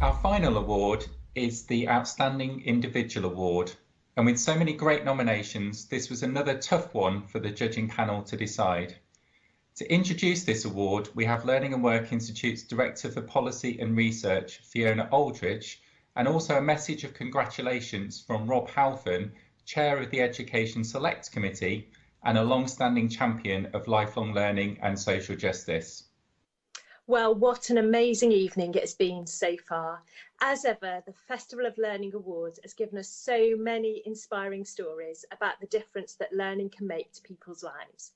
Our final award is the Outstanding Individual Award, and with so many great nominations, this was another tough one for the judging panel to decide. To introduce this award, we have Learning and Work Institute's Director for Policy and Research, Fiona Aldridge, and also a message of congratulations from Rob Halfon, Chair of the Education Select Committee and a long-standing champion of lifelong learning and social justice. Well, what an amazing evening it's been so far. As ever, the Festival of Learning Awards has given us so many inspiring stories about the difference that learning can make to people's lives.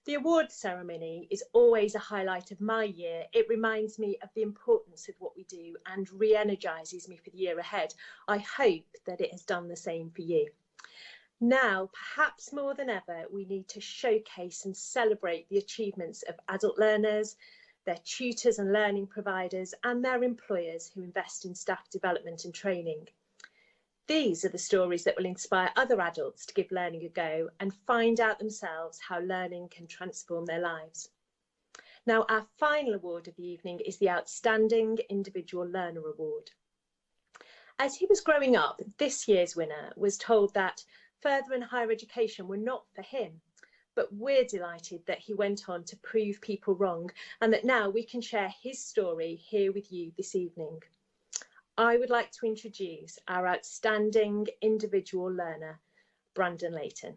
The award ceremony is always a highlight of my year. It reminds me of the importance of what we do and re-energises me for the year ahead. I hope that it has done the same for you. Now, perhaps more than ever, we need to showcase and celebrate the achievements of adult learners, their tutors and learning providers, and their employers who invest in staff development and training. These are the stories that will inspire other adults to give learning a go and find out themselves how learning can transform their lives. Now, our final award of the evening is the Outstanding Individual Learner Award. As he was growing up, this year's winner was told that further and higher education were not for him. But we're delighted that he went on to prove people wrong and that now we can share his story here with you this evening. I would like to introduce our outstanding individual learner, Brandon Layton.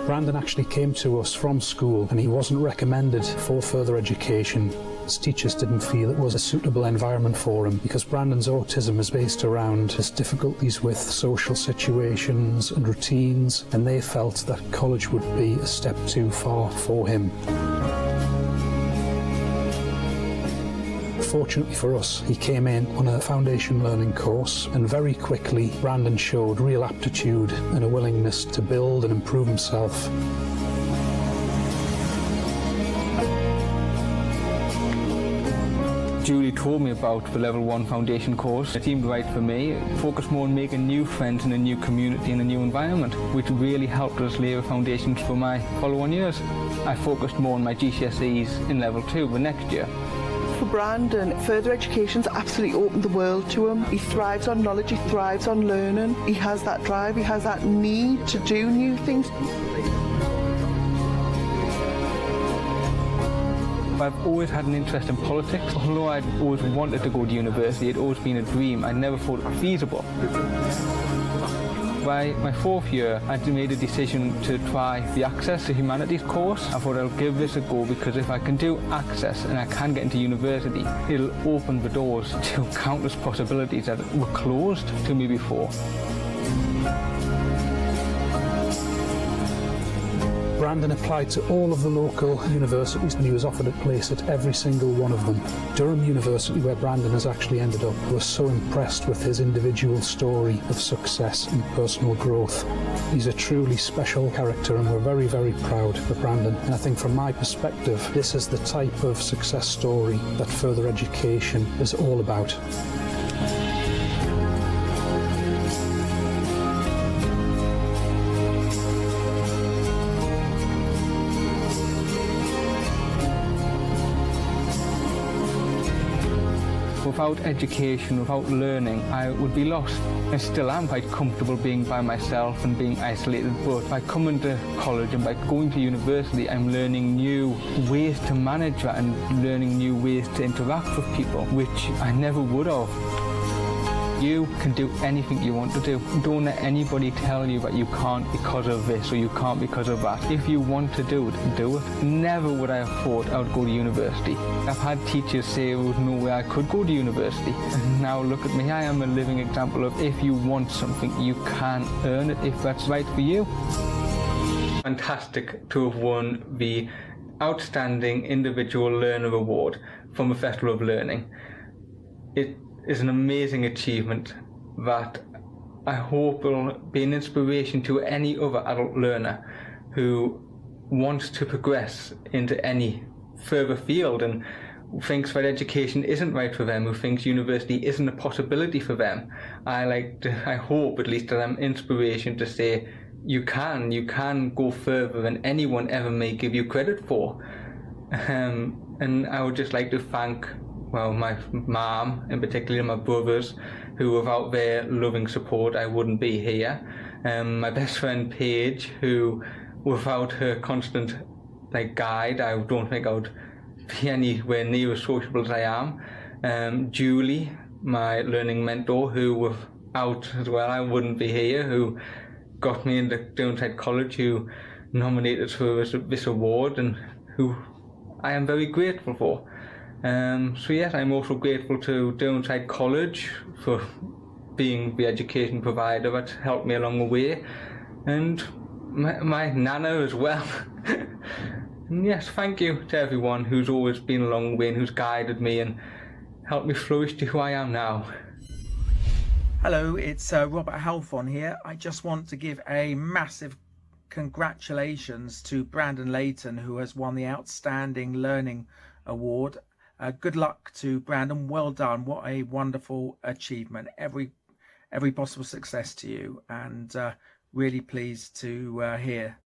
Brandon actually came to us from school and he wasn't recommended for further education. His teachers didn't feel it was a suitable environment for him because Brandon's autism is based around his difficulties with social situations and routines, and they felt that college would be a step too far for him. Fortunately for us, he came in on a foundation learning course, and very quickly Brandon showed real aptitude and a willingness to build and improve himself. Julie told me about the Level 1 Foundation course. It seemed right for me. It focused more on making new friends in a new community, in a new environment, which really helped us lay the foundations for my follow-on years. I focused more on my GCSEs in Level 2 the next year. For Brandon, further education's absolutely opened the world to him. He thrives on knowledge, he thrives on learning. He has that drive, he has that need to do new things. I've always had an interest in politics. Although I'd always wanted to go to university, it'd always been a dream. I never thought it feasible. By my fourth year, I'd made a decision to try the Access to Humanities course. I thought I'll give this a go because if I can do Access and I can get into university, it'll open the doors to countless possibilities that were closed to me before. Brandon applied to all of the local universities and he was offered a place at every single one of them. Durham University, where Brandon has actually ended up, was so impressed with his individual story of success and personal growth. He's a truly special character and we're very, very proud of Brandon. And I think from my perspective, this is the type of success story that further education is all about. Without education, without learning, I would be lost. I still am quite comfortable being by myself and being isolated, but by coming to college and by going to university, I'm learning new ways to manage that and learning new ways to interact with people, which I never would have. You can do anything you want to do. Don't let anybody tell you that you can't because of this or you can't because of that. If you want to do it, do it. Never would I have thought I would go to university. I've had teachers say there was no way I could go to university. And now look at me, I am a living example of if you want something, you can earn it if that's right for you. Fantastic to have won the Outstanding Individual Learner Award from the Festival of Learning. It is an amazing achievement that I hope will be an inspiration to any other adult learner who wants to progress into any further field and thinks that education isn't right for them, who thinks university isn't a possibility for them. I hope at least that I'm inspiration to say you can go further than anyone ever may give you credit for. And I would just like to thank, well, my mom, in particular my brothers, who without their loving support I wouldn't be here. My best friend Paige, who without her constant guide, I don't think I would be anywhere near as sociable as I am. Julie, my learning mentor, who without as well I wouldn't be here, who got me into Downside College, who nominated for this award, and who I am very grateful for. So yes, I'm also grateful to Downside College for being the education provider that helped me along the way, and my nana as well. And yes, thank you to everyone who's always been along the way and who's guided me and helped me flourish to who I am now. Hello, it's Robert Halfon here. I just want to give a massive congratulations to Brandon Layton, who has won the Outstanding Learning Award. Good luck to Brandon. Well done. What a wonderful achievement. Every possible success to you, and really pleased to hear